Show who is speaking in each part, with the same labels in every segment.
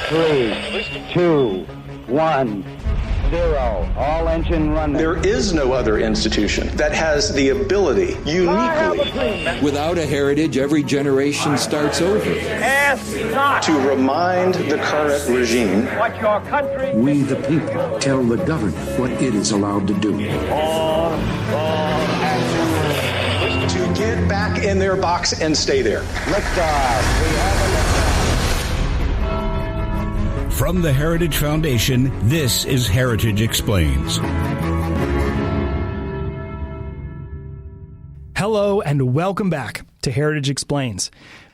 Speaker 1: 3, 2, 1, 0. All engine running.
Speaker 2: There is no other institution that has the ability, uniquely,
Speaker 3: without a heritage, every generation starts over.
Speaker 2: to remind the current regime
Speaker 4: what your country...
Speaker 5: We, the people, tell the government what it is allowed to do.
Speaker 2: to get back in their box and stay there.
Speaker 1: Liftoff. We have a liftoff.
Speaker 6: From the Heritage Foundation, this is Heritage Explains.
Speaker 7: Hello and welcome back to Heritage Explains.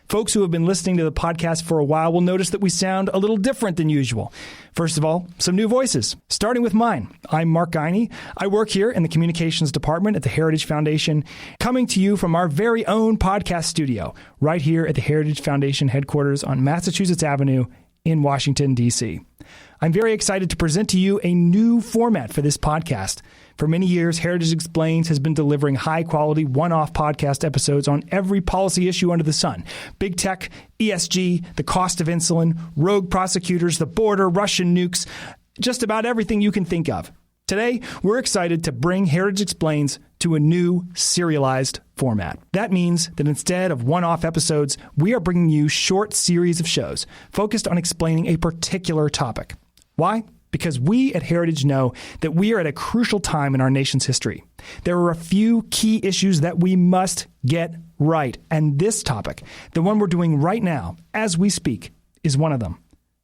Speaker 7: Folks who have been listening to the podcast for a while will notice that we sound a little different than usual. First of all, some new voices, starting with mine. I'm Mark Guiney. I work here in the communications department at the Heritage Foundation, coming to you from our very own podcast studio, right here at the Heritage Foundation headquarters on Massachusetts Avenue in Washington, D.C. I'm very excited to present to you a new format for this podcast. For many years, Heritage Explains has been delivering high-quality, one-off podcast episodes on every policy issue under the sun. Big tech, ESG, the cost of insulin, rogue prosecutors, the border, Russian nukes, just about everything you can think of. Today, we're excited to bring Heritage Explains to a new serialized format. That means that instead of one-off episodes, we are bringing you short series of shows focused on explaining a particular topic. Why? Because we at Heritage know that we are at a crucial time in our nation's history. There are a few key issues that we must get right, and this topic, the one we're doing right now as we speak, is one of them.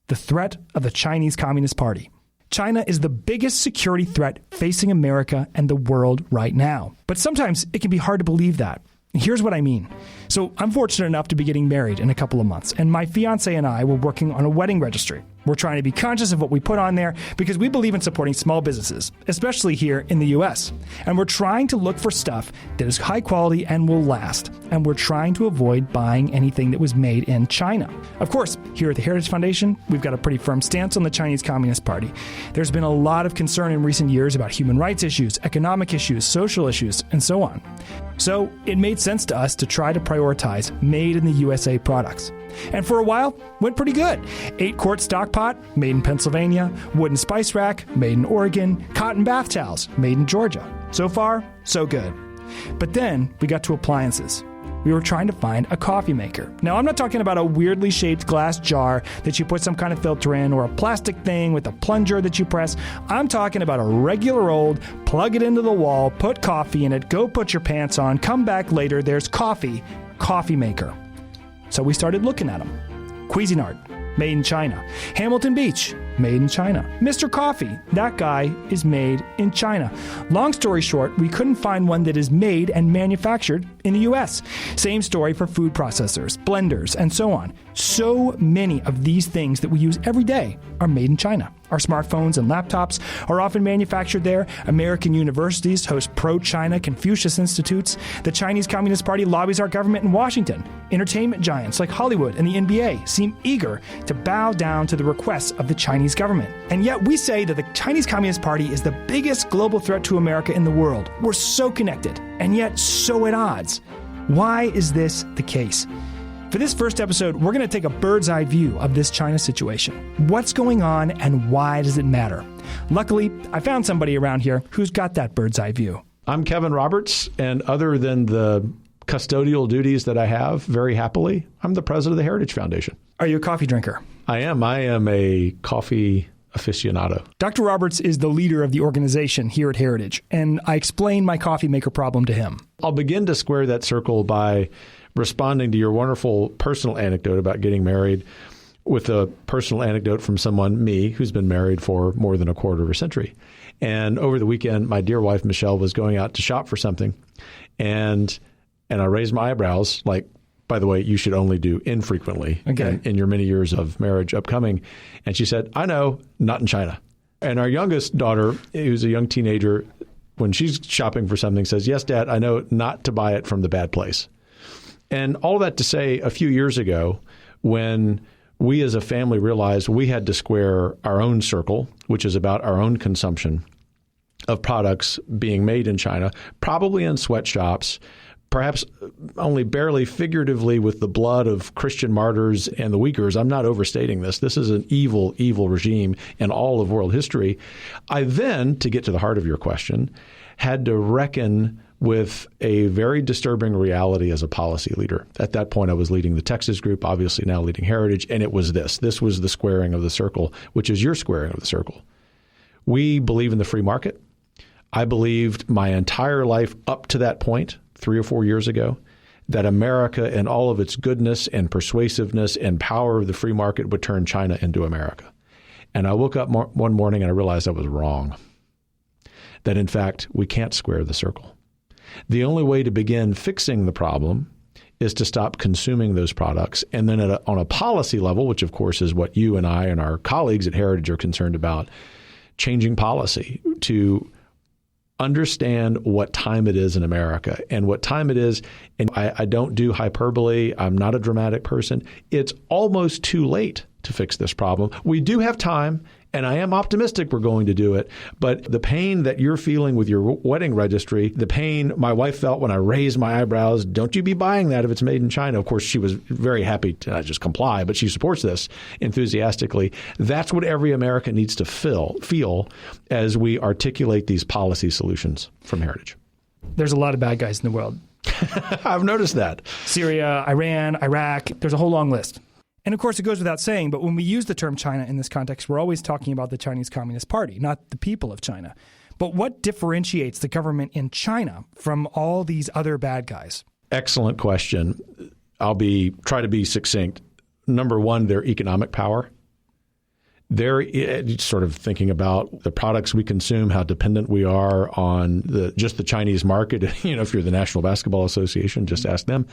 Speaker 7: The threat of the Chinese Communist Party. China is the biggest security threat facing America and the world right now. But sometimes it can be hard to believe that. Here's what I mean. So I'm fortunate enough to be getting married in a couple of months, and my fiance and I were working on a wedding registry. We're trying to be conscious of what we put on there because we believe in supporting small businesses, especially here in the U.S. And we're trying to look for stuff that is high quality and will last. And we're trying to avoid buying anything that was made in China. Of course, here at the Heritage Foundation, we've got a pretty firm stance on the Chinese Communist Party. There's been a lot of concern in recent years about human rights issues, economic issues, social issues, and so on. So it made sense to us to try to prioritize made in the USA products. And for a while, went pretty good. 8-quart stock pot, made in Pennsylvania. Wooden spice rack, made in Oregon. Cotton bath towels, made in Georgia. So far, so good. But then we got to appliances. We were trying to find a coffee maker. Now, I'm not talking about a weirdly shaped glass jar that you put some kind of filter in or a plastic thing with a plunger that you press. I'm talking about a regular old, plug it into the wall, put coffee in it, go put your pants on, come back later, there's coffee maker. So we started looking at them. Cuisinart, made in China. Hamilton Beach, made in China. Mr. Coffee, that guy is made in China. Long story short, we couldn't find one that is made and manufactured in the U.S. Same story for food processors, blenders, and so on. So many of these things that we use every day are made in China. Our smartphones and laptops are often manufactured there. American universities host pro-China Confucius institutes. The Chinese Communist Party lobbies our government in Washington. Entertainment giants like Hollywood and the NBA seem eager to bow down to the requests of the Chinese government. And yet we say that the Chinese Communist Party is the biggest global threat to America in the world. We're so connected, and yet so at odds. Why is this the case? For this first episode, we're going to take a bird's eye view of this China situation. What's going on and why does it matter? Luckily, I found somebody around here who's got that bird's eye view.
Speaker 8: I'm Kevin Roberts, and other than the custodial duties that I have very happily, I'm the president of the Heritage Foundation.
Speaker 7: Are you a coffee drinker?
Speaker 8: I am. I am a coffee aficionado.
Speaker 7: Dr. Roberts is the leader of the organization here at Heritage, and I explained my coffee maker problem to him.
Speaker 8: I'll begin to square that circle by responding to your wonderful personal anecdote about getting married with a personal anecdote from someone, me, who's been married for more than a quarter of a century. And over the weekend, my dear wife, Michelle, was going out to shop for something. And I raised my eyebrows, like, by the way, you should only do infrequently in your many years of marriage upcoming. And she said, I know, not in China. And our youngest daughter, who's a young teenager, when she's shopping for something, says, yes, Dad, I know not to buy it from the bad place. And all that to say, a few years ago, when we as a family realized we had to square our own circle, which is about our own consumption of products being made in China, probably in sweatshops, perhaps only barely figuratively with the blood of Christian martyrs and the Uyghurs. I'm not overstating this. This is an evil, evil regime in all of world history. I then, to get to the heart of your question, had to reckon with a very disturbing reality as a policy leader. At that point, I was leading the Texas group, obviously now leading Heritage, and it was this. This was the squaring of the circle, which is your squaring of the circle. We believe in the free market. I believed my entire life up to that point, 3 or 4 years ago, that America and all of its goodness and persuasiveness and power of the free market would turn China into America. And I woke up one morning and I realized I was wrong. That, in fact, we can't square the circle. The only way to begin fixing the problem is to stop consuming those products. And then on a policy level, which of course is what you and I and our colleagues at Heritage are concerned about, changing policy to understand what time it is in America and what time it is. And I don't do hyperbole. I'm not a dramatic person. It's almost too late to fix this problem. We do have time, and I am optimistic we're going to do it. But the pain that you're feeling with your wedding registry, the pain my wife felt when I raised my eyebrows, don't you be buying that if it's made in China. Of course, she was very happy to not just comply, but she supports this enthusiastically. That's what every American needs to feel as we articulate these policy solutions from Heritage.
Speaker 7: There's a lot of bad guys in the world.
Speaker 8: I've noticed that.
Speaker 7: Syria, Iran, Iraq, there's a whole long list. And of course, it goes without saying, but when we use the term China in this context, we're always talking about the Chinese Communist Party, not the people of China. But what differentiates the government in China from all these other bad guys?
Speaker 8: Excellent question. I'll try to be succinct. Number one, their economic power. They're sort of thinking about the products we consume, how dependent we are on just the Chinese market. If you're the National Basketball Association, just ask them.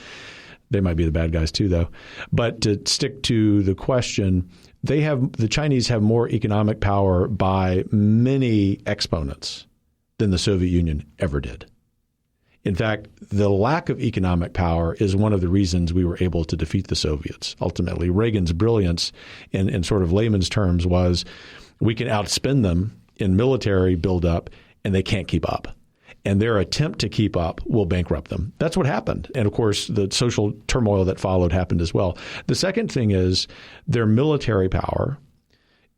Speaker 8: They might be the bad guys too, though. But to stick to the question, the Chinese have more economic power by many exponents than the Soviet Union ever did. In fact, the lack of economic power is one of the reasons we were able to defeat the Soviets. Ultimately, Reagan's brilliance in sort of layman's terms was we can outspend them in military buildup and they can't keep up. And their attempt to keep up will bankrupt them. That's what happened. And of course, the social turmoil that followed happened as well. The second thing is their military power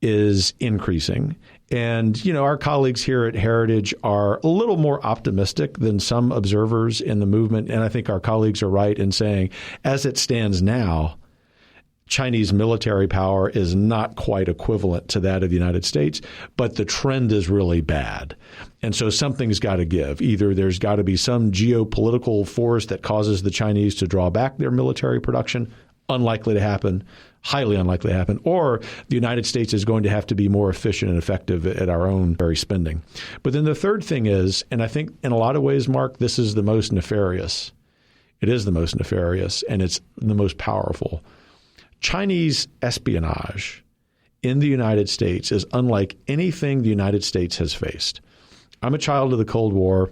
Speaker 8: is increasing. And, our colleagues here at Heritage are a little more optimistic than some observers in the movement. And I think our colleagues are right in saying, as it stands now, Chinese military power is not quite equivalent to that of the United States, but the trend is really bad. And so something's got to give. Either there's got to be some geopolitical force that causes the Chinese to draw back their military production, unlikely to happen, highly unlikely to happen, or the United States is going to have to be more efficient and effective at our own very spending. But then the third thing is, and I think in a lot of ways, Mark, this is the most nefarious. It is the most nefarious, and it's the most powerful. Chinese espionage in the United States is unlike anything the United States has faced. I'm a child of the Cold War,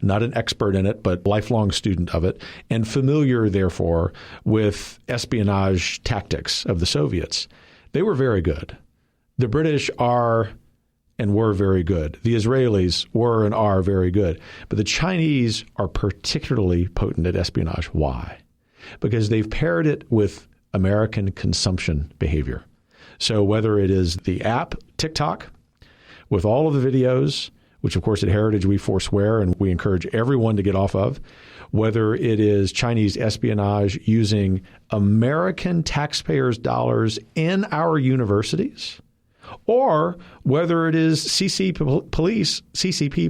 Speaker 8: not an expert in it, but lifelong student of it, and familiar, therefore, with espionage tactics of the Soviets. They were very good. The British are and were very good. The Israelis were and are very good. But the Chinese are particularly potent at espionage. Why? Because they've paired it with American consumption behavior. So whether it is the app TikTok with all of the videos, which of course at Heritage we forswear and we encourage everyone to get off of, whether it is Chinese espionage using American taxpayers' dollars in our universities, or whether it is CCP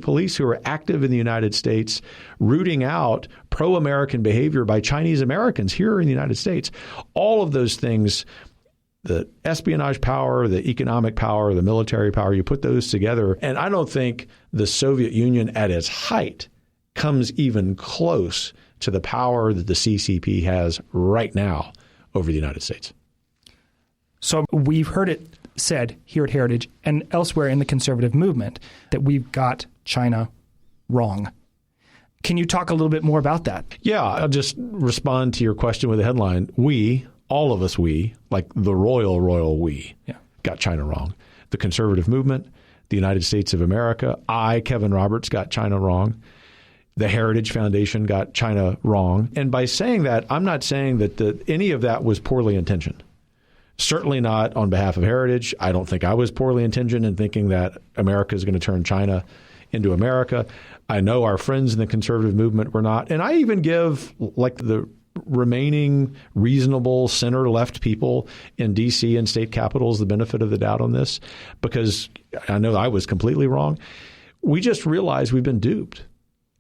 Speaker 8: police who are active in the United States rooting out pro-American behavior by Chinese Americans here in the United States. All of those things, the espionage power, the economic power, the military power, you put those together. And I don't think the Soviet Union at its height comes even close to the power that the CCP has right now over the United States.
Speaker 7: So we've heard it said here at Heritage and elsewhere in the conservative movement that we've got China wrong. Can you talk a little bit more about that?
Speaker 8: Yeah, I'll just respond to your question with a headline. We, all of us, like the royal we, got China wrong. The conservative movement, the United States of America, Kevin Roberts, got China wrong. The Heritage Foundation got China wrong. And by saying that, I'm not saying that any of that was poorly intentioned. Certainly not on behalf of Heritage. I don't think I was poorly intentioned in thinking that America is going to turn China into America. I know our friends in the conservative movement were not. And I even give like the remaining reasonable center-left people in D.C. and state capitals the benefit of the doubt on this, because I know I was completely wrong. We just realized we've been duped.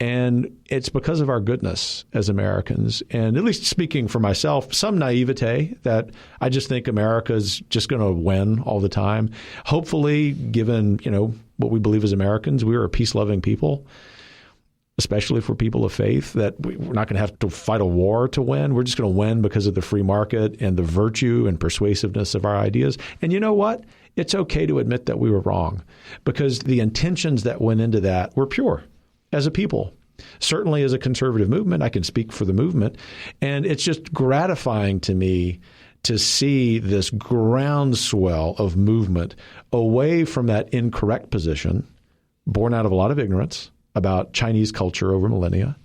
Speaker 8: And it's because of our goodness as Americans, and at least speaking for myself, some naivete that I just think America's just going to win all the time. Hopefully, given, what we believe as Americans, we are a peace-loving people, especially for people of faith, that we're not going to have to fight a war to win. We're just going to win because of the free market and the virtue and persuasiveness of our ideas. And you know what? It's okay to admit that we were wrong, because the intentions that went into that were pure. As a people, certainly as a conservative movement, I can speak for the movement. And it's just gratifying to me to see this groundswell of movement away from that incorrect position, born out of a lot of ignorance about Chinese culture over millennia,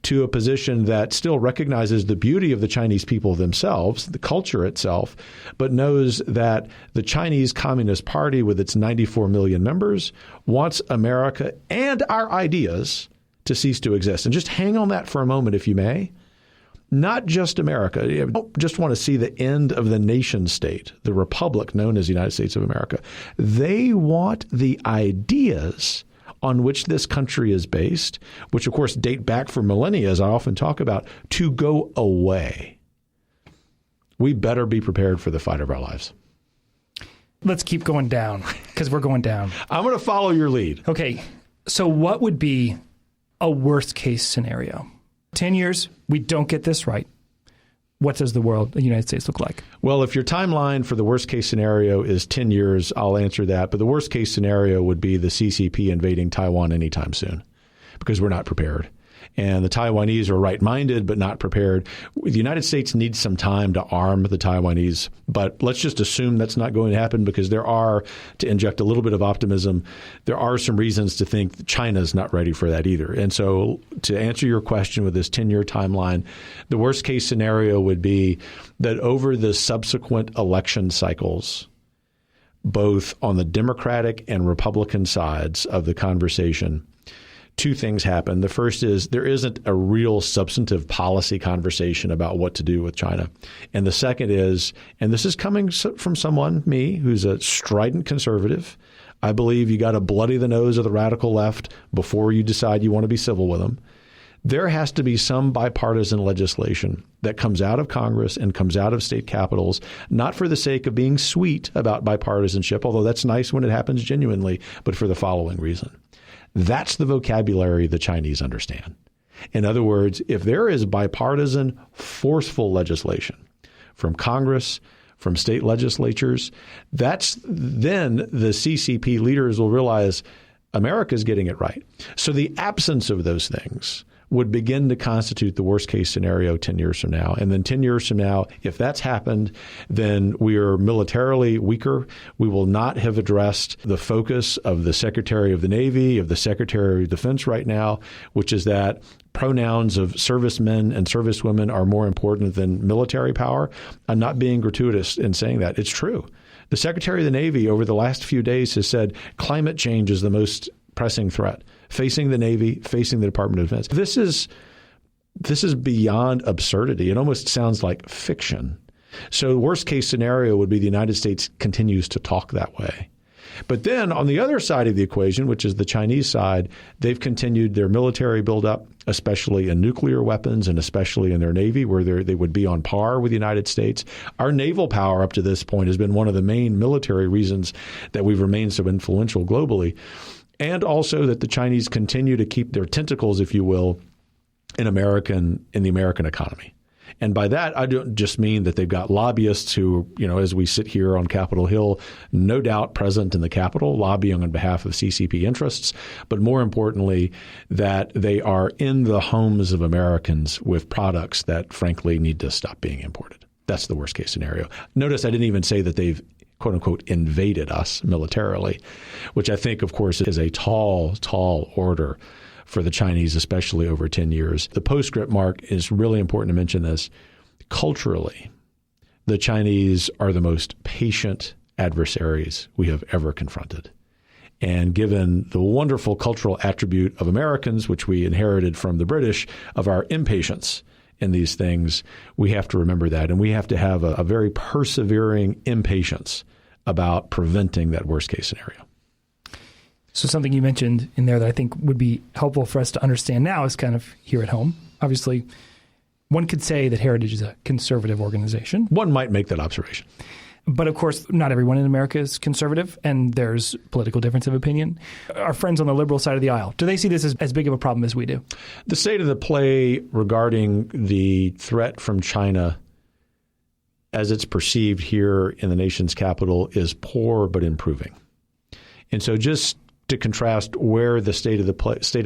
Speaker 8: to a position that still recognizes the beauty of the Chinese people themselves, the culture itself, but knows that the Chinese Communist Party, with its 94 million members, wants America and our ideas to cease to exist. And just hang on that for a moment, if you may. Not just America. I don't just want to see the end of the nation state, the republic known as the United States of America. They want the ideas on which this country is based, which of course date back for millennia, as I often talk about, to go away. We better be prepared for the fight of our lives.
Speaker 7: Let's keep going down, because we're going down.
Speaker 8: I'm going to follow your lead.
Speaker 7: Okay, so what would be a worst case scenario? 10 years, we don't get this right. What does the United States look like? Well,
Speaker 8: if your timeline for the worst case scenario is 10 years, I'll answer that. But the worst case scenario would be the CCP invading Taiwan anytime soon, because we're not prepared. And the Taiwanese are right-minded but not prepared. The United States needs some time to arm the Taiwanese, but let's just assume that's not going to happen, because there are, to inject a little bit of optimism, there are some reasons to think that China's not ready for that either. And so to answer your question with this 10-year timeline, the worst-case scenario would be that over the subsequent election cycles, both on the Democratic and Republican sides of the conversation, two things happen. The first is there isn't a real substantive policy conversation about what to do with China. And the second is, and this is coming from someone, me, who's a strident conservative, I believe you got to bloody the nose of the radical left before you decide you want to be civil with them. There has to be some bipartisan legislation that comes out of Congress and comes out of state capitals, not for the sake of being sweet about bipartisanship, although that's nice when it happens genuinely, but for the following reason. That's the vocabulary the Chinese understand. In other words, if there is bipartisan, forceful legislation from Congress, from state legislatures, then the CCP leaders will realize America's getting it right. So the absence of those things would begin to constitute the worst case scenario 10 years from now. And then 10 years from now, if that's happened, then we are militarily weaker. We will not have addressed the focus of the Secretary of the Navy, of the Secretary of Defense right now, which is that pronouns of servicemen and servicewomen are more important than military power. I'm not being gratuitous in saying that. It's true. The Secretary of the Navy over the last few days has said climate change is the most pressing threat facing the Navy, facing the Department of Defense. This is beyond absurdity. It almost sounds like fiction. So the worst case scenario would be the United States continues to talk that way. But then on the other side of the equation, which is the Chinese side, they've continued their military buildup, especially in nuclear weapons and especially in their Navy, where they would be on par with the United States. Our naval power up to this point has been one of the main military reasons that we've remained so influential globally. And also that the Chinese continue to keep their tentacles, if you will, in the American economy. And by that, I don't just mean that they've got lobbyists who, as we sit here on Capitol Hill, no doubt present in the Capitol, lobbying on behalf of CCP interests, but more importantly, that they are in the homes of Americans with products that, frankly, need to stop being imported. That's the worst case scenario. Notice I didn't even say that they've quote unquote invaded us militarily, which I think, of course, is a tall, tall order for the Chinese, especially over 10 years. The postscript, Mark, is really important to mention this. Culturally, the Chinese are the most patient adversaries we have ever confronted. And given the wonderful cultural attribute of Americans, which we inherited from the British, of our impatience in these things, we have to remember that. And we have to have a very persevering impatience about preventing that worst case scenario.
Speaker 7: So something you mentioned in there that I think would be helpful for us to understand now is kind of here at home. Obviously, one could say that Heritage is a conservative organization.
Speaker 8: One might make that observation.
Speaker 7: But of course, not everyone in America is conservative, and there's political difference of opinion. Our friends on the liberal side of the aisle, do they see this as big of a problem as we do?
Speaker 8: The state of the play regarding the threat from China as it's perceived here in the nation's capital is poor but improving. And so just to contrast where the state of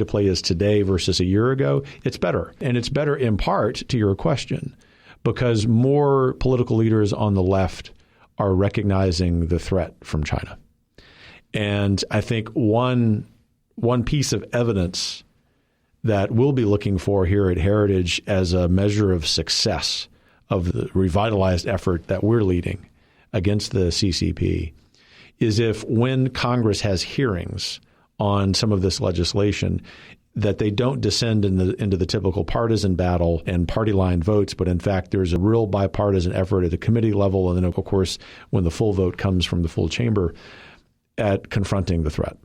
Speaker 8: play is today versus a year ago, it's better. And it's better in part to your question because more political leaders on the left are recognizing the threat from China. And I think one piece of evidence that we'll be looking for here at Heritage as a measure of success of the revitalized effort that we're leading against the CCP is if when Congress has hearings on some of this legislation, that they don't descend into the typical partisan battle and party line votes, but in fact, there's a real bipartisan effort at the committee level. And then, of course, when the full vote comes from the full chamber at confronting the threat.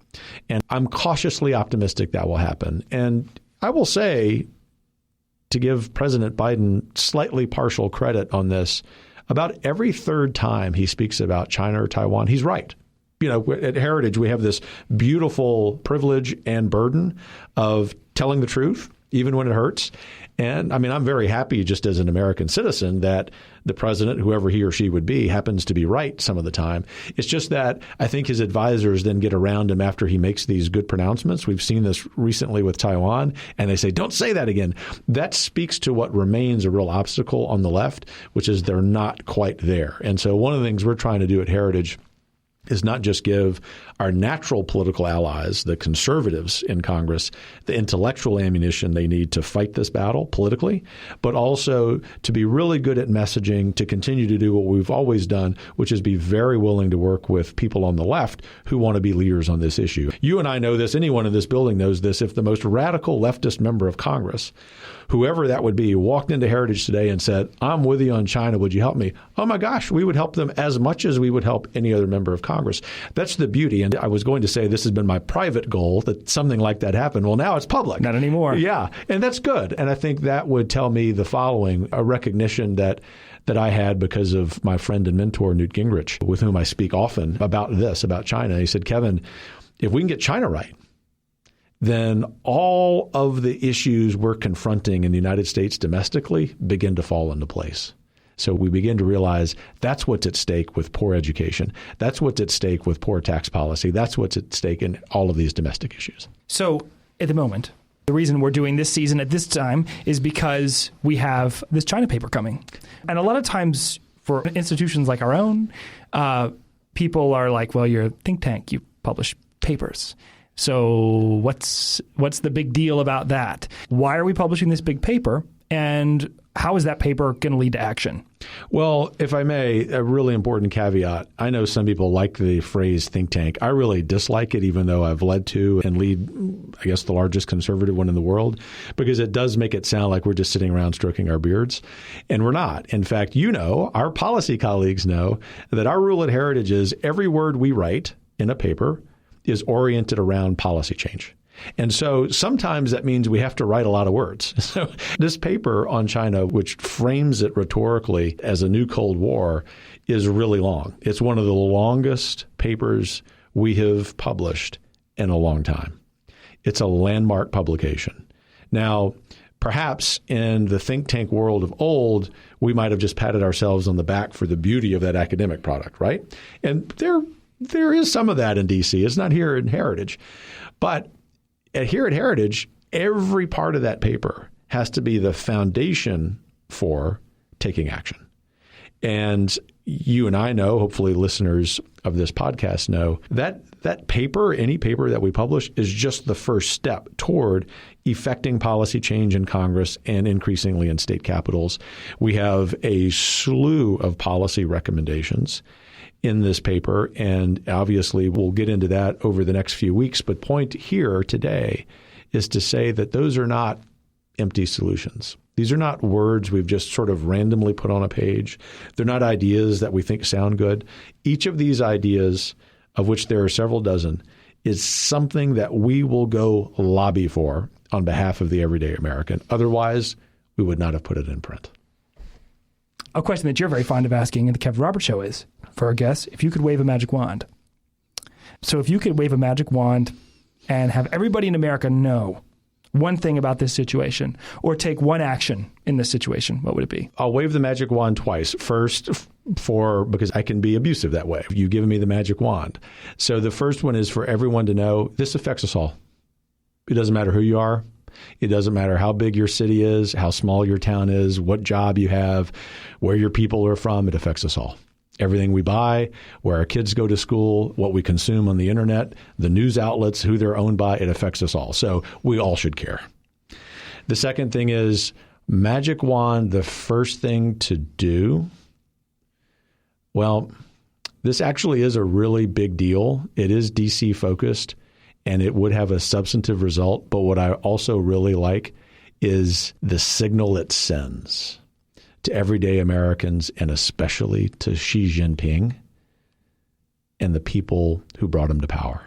Speaker 8: And I'm cautiously optimistic that will happen. And I will say, to give President Biden slightly partial credit on this, about every third time he speaks about China or Taiwan, he's right. You know, at Heritage, we have this beautiful privilege and burden of telling the truth, even when it hurts. And I mean, I'm very happy just as an American citizen that the president, whoever he or she would be, happens to be right some of the time. It's just that I think his advisors then get around him after he makes these good pronouncements. We've seen this recently with Taiwan, and they say, don't say that again. That speaks to what remains a real obstacle on the left, which is they're not quite there. And so one of the things we're trying to do at Heritage is not just give our natural political allies, the conservatives in Congress, the intellectual ammunition they need to fight this battle politically, but also to be really good at messaging, to continue to do what we've always done, which is be very willing to work with people on the left who want to be leaders on this issue. You and I know this. Anyone in this building knows this. If the most radical leftist member of Congress, whoever that would be, walked into Heritage today and said, I'm with you on China, would you help me? Oh my gosh, we would help them as much as we would help any other member of Congress. That's the beauty. And I was going to say this has been my private goal, that something like that happened. Well, now it's public.
Speaker 7: Not anymore.
Speaker 8: Yeah. And that's good. And I think that would tell me the following, a recognition that I had because of my friend and mentor, Newt Gingrich, with whom I speak often about this, about China. He said, Kevin, if we can get China right, then all of the issues we're confronting in the United States domestically begin to fall into place. So we begin to realize that's what's at stake with poor education. That's what's at stake with poor tax policy. That's what's at stake in all of these domestic issues.
Speaker 7: So at the moment, the reason we're doing this season at this time is because we have this China paper coming. And a lot of times for institutions like our own, people are like, well, you're a think tank. You publish papers. So what's the big deal about that? Why are we publishing this big paper? And how is that paper going to lead to action?
Speaker 8: Well, if I may, a really important caveat. I know some people like the phrase think tank. I really dislike it, even though I've led to and lead, I guess, the largest conservative one in the world, because it does make it sound like we're just sitting around stroking our beards. And we're not. In fact, our policy colleagues know that our rule at Heritage is every word we write in a paper is oriented around policy change. And so sometimes that means we have to write a lot of words. So this paper on China, which frames it rhetorically as a new Cold War, is really long. It's one of the longest papers we have published in a long time. It's a landmark publication. Now, perhaps in the think tank world of old, we might have just patted ourselves on the back for the beauty of that academic product, right? And there is some of that in D.C. It's not here in Heritage. But here at Heritage, every part of that paper has to be the foundation for taking action. And you and I know, hopefully listeners of this podcast know, that paper, any paper that we publish, is just the first step toward effecting policy change in Congress and increasingly in state capitals. We have a slew of policy recommendations in this paper, and obviously we'll get into that over the next few weeks. But point here today is to say that those are not empty solutions. These are not words we've just sort of randomly put on a page. They're not ideas that we think sound good. Each of these ideas, of which there are several dozen, is something that we will go lobby for on behalf of the everyday American. Otherwise, we would not have put it in print.
Speaker 7: A question that you're very fond of asking in the Kevin Roberts Show is, for our guests, if you could wave a magic wand. So if you could wave a magic wand and have everybody in America know one thing about this situation or take one action in this situation, what would it be?
Speaker 8: I'll wave the magic wand twice. First, because I can be abusive that way. You've given me the magic wand. So the first one is for everyone to know this affects us all. It doesn't matter who you are. It doesn't matter how big your city is, how small your town is, what job you have, where your people are from. It affects us all. Everything we buy, where our kids go to school, what we consume on the internet, the news outlets, who they're owned by, it affects us all. So we all should care. The second thing is magic wand, the first thing to do. Well, this actually is a really big deal. It is DC focused and it would have a substantive result. But what I also really like is the signal it sends to everyday Americans and especially to Xi Jinping and the people who brought him to power.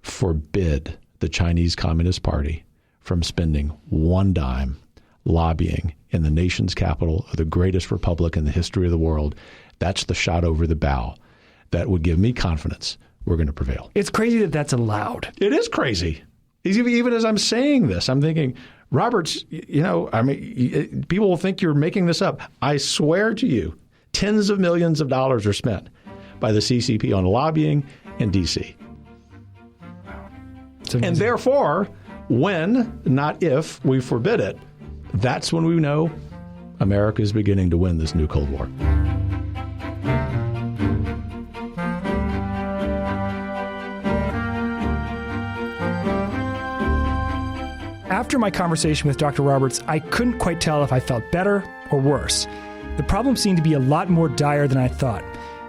Speaker 8: Forbid the Chinese Communist Party from spending one dime lobbying in the nation's capital of the greatest republic in the history of the world. That's the shot over the bow that would give me confidence we're going to prevail.
Speaker 7: It's crazy that that's allowed.
Speaker 8: It is crazy. Even as I'm saying this, I'm thinking, Roberts, people will think you're making this up. I swear to you, tens of millions of dollars are spent by the CCP on lobbying in D.C. And therefore, when, not if, we forbid it, that's when we know America is beginning to win this new Cold War.
Speaker 7: After my conversation with Dr. Roberts, I couldn't quite tell if I felt better or worse. The problem seemed to be a lot more dire than I thought,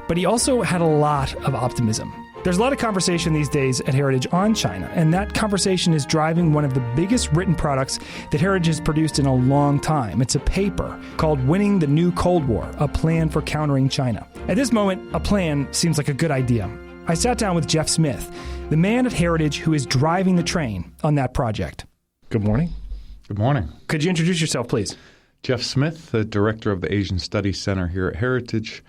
Speaker 7: but he also had a lot of optimism. There's a lot of conversation these days at Heritage on China, and that conversation is driving one of the biggest written products that Heritage has produced in a long time. It's a paper called Winning the New Cold War, a plan for countering China. At this moment, a plan seems like a good idea. I sat down with Jeff Smith, the man at Heritage who is driving the train on that project. Good morning.
Speaker 4: Good morning.
Speaker 7: Could you introduce yourself, please?
Speaker 4: Jeff Smith, the director of the Asian Studies Center here at Heritage,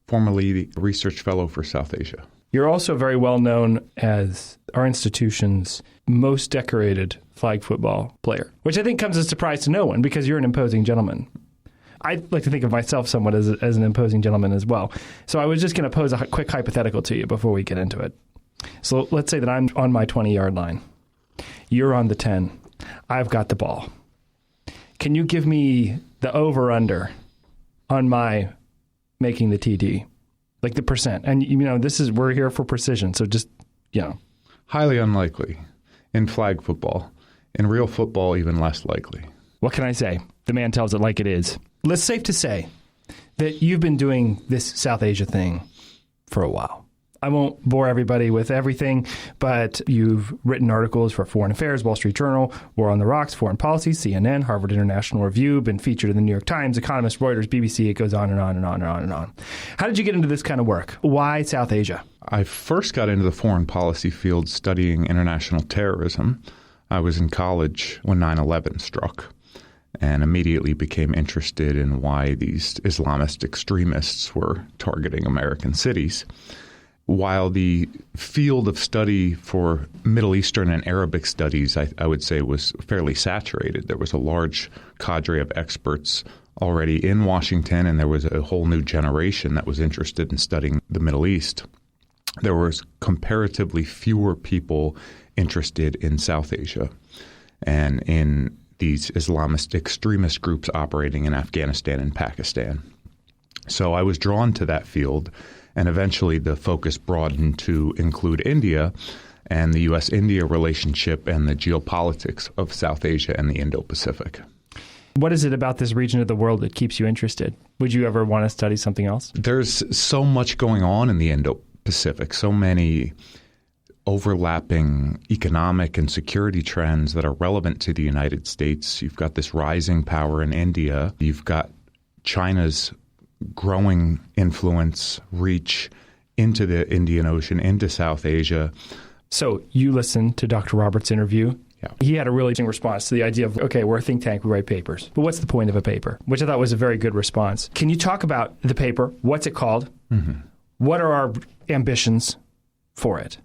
Speaker 4: formerly the research fellow for South Asia.
Speaker 7: You're also very well known as our institution's most decorated flag football player, which I think comes as a surprise to no one because you're an imposing gentleman. I like to think of myself somewhat as an imposing gentleman as well. So I was just going to pose a quick hypothetical to you before we get into it. So let's say that I'm on my 20-yard line. You're on the 10. I've got the ball. Can you give me the over-under on my making the TD? Like the percent. And, we're here for precision. So just,
Speaker 4: Highly unlikely in flag football. In real football, even less likely.
Speaker 7: What can I say? The man tells it like it is. It's safe to say that you've been doing this South Asia thing for a while. I won't bore everybody with everything, but you've written articles for Foreign Affairs, Wall Street Journal, War on the Rocks, Foreign Policy, CNN, Harvard International Review, been featured in the New York Times, Economist, Reuters, BBC. It goes on and on and on and on and on. How did you get into this kind of work? Why South Asia?
Speaker 4: I first got into the foreign policy field studying international terrorism. I was in college when 9/11 struck and immediately became interested in why these Islamist extremists were targeting American cities. While the field of study for Middle Eastern and Arabic studies, I would say, was fairly saturated. There was a large cadre of experts already in Washington, and there was a whole new generation that was interested in studying the Middle East. There was comparatively fewer people interested in South Asia and in these Islamist extremist groups operating in Afghanistan and Pakistan. So I was drawn to that field, and eventually the focus broadened to include India and the U.S.-India relationship and the geopolitics of South Asia and the Indo-Pacific.
Speaker 7: What is it about this region of the world that keeps you interested? Would you ever want to study something else?
Speaker 4: There's so much going on in the Indo-Pacific, so many overlapping economic and security trends that are relevant to the United States. You've got this rising power in India. You've got China's growing influence, reach into the Indian Ocean, into South Asia.
Speaker 7: So you listened to Dr. Roberts' interview.
Speaker 4: Yeah.
Speaker 7: He had a really interesting response to the idea of, okay, we're a think tank, we write papers. But what's the point of a paper? Which I thought was a very good response. Can you talk about the paper? What's it called? Mm-hmm. What are our ambitions for it?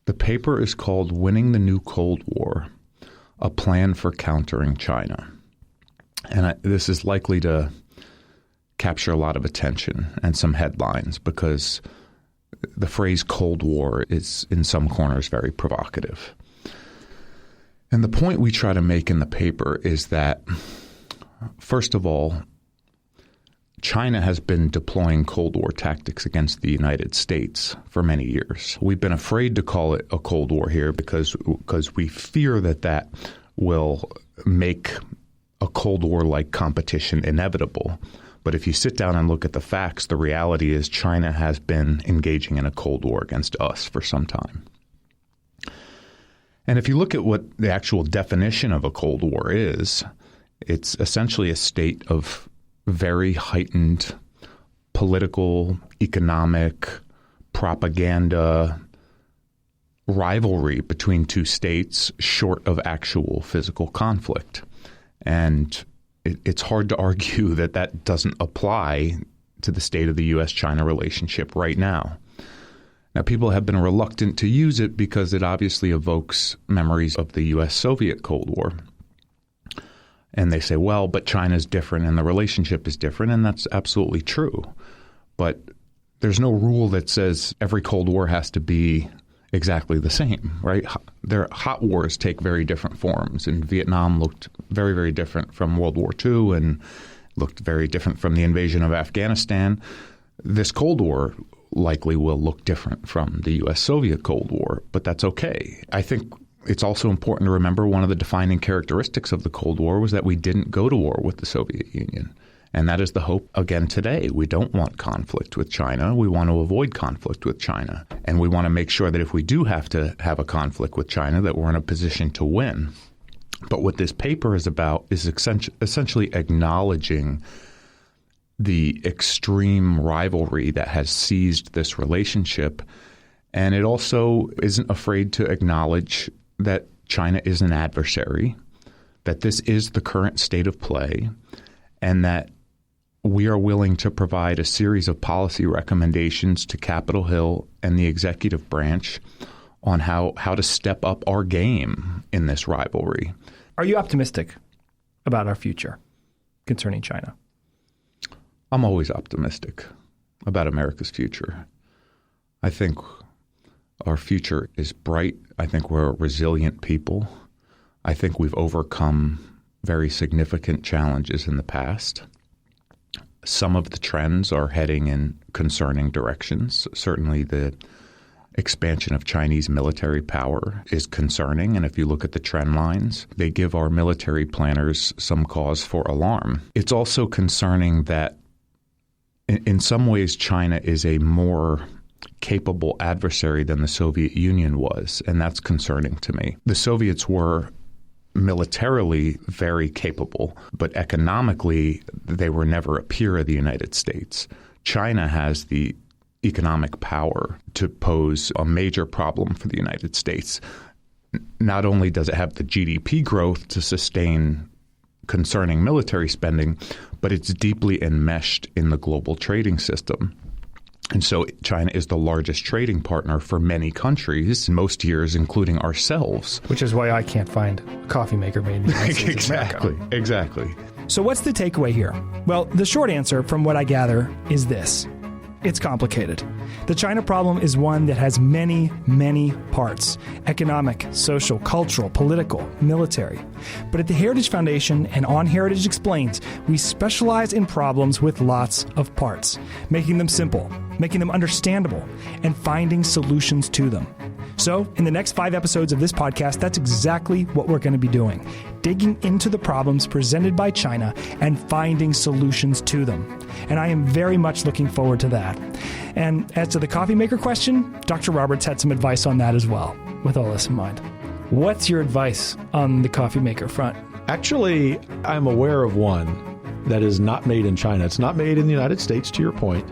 Speaker 4: The paper is called Winning the New Cold War, a Plan for Countering China. And this is likely to capture a lot of attention and some headlines because the phrase Cold War is in some corners very provocative. And the point we try to make in the paper is that, first of all, China has been deploying Cold War tactics against the United States for many years. We've been afraid to call it a Cold War here because we fear that will make a Cold War-like competition inevitable. But if you sit down and look at the facts, the reality is China has been engaging in a Cold War against us for some time. And if you look at what the actual definition of a Cold War is, it's essentially a state of very heightened political, economic, propaganda, rivalry between two states short of actual physical conflict. And it's hard to argue that doesn't apply to the state of the U.S.-China relationship right now. Now, people have been reluctant to use it because it obviously evokes memories of the U.S.-Soviet Cold War. And they say, well, but China's different and the relationship is different, and that's absolutely true. But there's no rule that says every Cold War has to be exactly the same, right? Their hot wars take very different forms, and Vietnam looked very, very different from World War II and looked very different from the invasion of Afghanistan. This Cold War likely will look different from the U.S.-Soviet Cold War, but that's okay. I think it's also important to remember one of the defining characteristics of the Cold War was that we didn't go to war with the Soviet Union. And that is the hope again today. We don't want conflict with China. We want to avoid conflict with China. And we want to make sure that if we do have to have a conflict with China, that we're in a position to win. But what this paper is about is essentially acknowledging the extreme rivalry that has seized this relationship. And it also isn't afraid to acknowledge that China is an adversary, that this is the current state of play, and that we are willing to provide a series of policy recommendations to Capitol Hill and the executive branch on how to step up our game in this rivalry.
Speaker 7: Are you optimistic about our future concerning China?
Speaker 4: I'm always optimistic about America's future. I think our future is bright. I think we're a resilient people. I think we've overcome very significant challenges in the past. Some of the trends are heading in concerning directions. Certainly the expansion of Chinese military power is concerning. And if you look at the trend lines, they give our military planners some cause for alarm. It's also concerning that in some ways China is a more capable adversary than the Soviet Union was, and that's concerning to me. The Soviets were militarily very capable, but economically they were never a peer of the United States. China has the economic power to pose a major problem for the United States. Not only does it have the GDP growth to sustain concerning military spending, but it's deeply enmeshed in the global trading system. And so China is the largest trading partner for many countries, most years, including ourselves.
Speaker 7: Which is why I can't find a coffee maker made in the United States of America.
Speaker 4: Exactly.
Speaker 7: So what's the takeaway here? Well, the short answer from what I gather is this. It's complicated. The China problem is one that has many, many parts: economic, social, cultural, political, military. But at the Heritage Foundation and on Heritage Explains, we specialize in problems with lots of parts, making them simple, making them understandable, and finding solutions to them. So, in the next 5 episodes of this podcast, that's exactly what we're going to be doing: digging into the problems presented by China and finding solutions to them. And I am very much looking forward to that. And as to the Coffeemaker question, Dr. Roberts had some advice on that as well, with all this in mind. What's your advice on the Coffeemaker front?
Speaker 8: Actually, I'm aware of one that is not made in China. It's not made in the United States, to your point.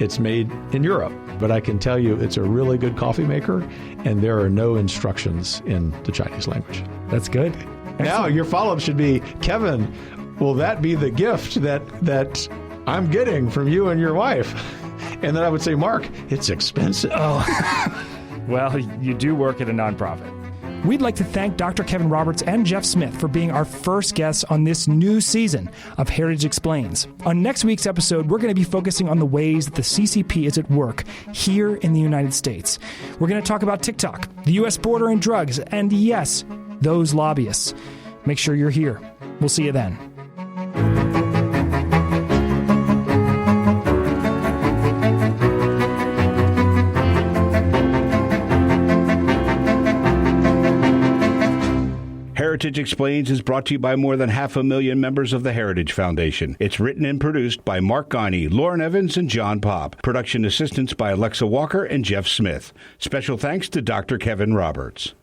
Speaker 8: It's made in Europe, but I can tell you it's a really good coffee maker, and there are no instructions in the Chinese language.
Speaker 7: That's good.
Speaker 8: Now, your follow-up should be, Kevin, will that be the gift that I'm getting from you and your wife? And then I would say, Mark, it's expensive.
Speaker 7: Oh, well, you do work at a nonprofit. We'd like to thank Dr. Kevin Roberts and Jeff Smith for being our first guests on this new season of Heritage Explains. On next week's episode, we're going to be focusing on the ways that the CCP is at work here in the United States. We're going to talk about TikTok, the U.S. border and drugs, and yes, those lobbyists. Make sure you're here. We'll see you then.
Speaker 9: Heritage Explains is brought to you by more than 500,000 members of the Heritage Foundation. It's written and produced by Mark Gagne, Lauren Evans, and John Pop. Production assistance by Alexa Walker and Jeff Smith. Special thanks to Dr. Kevin Roberts.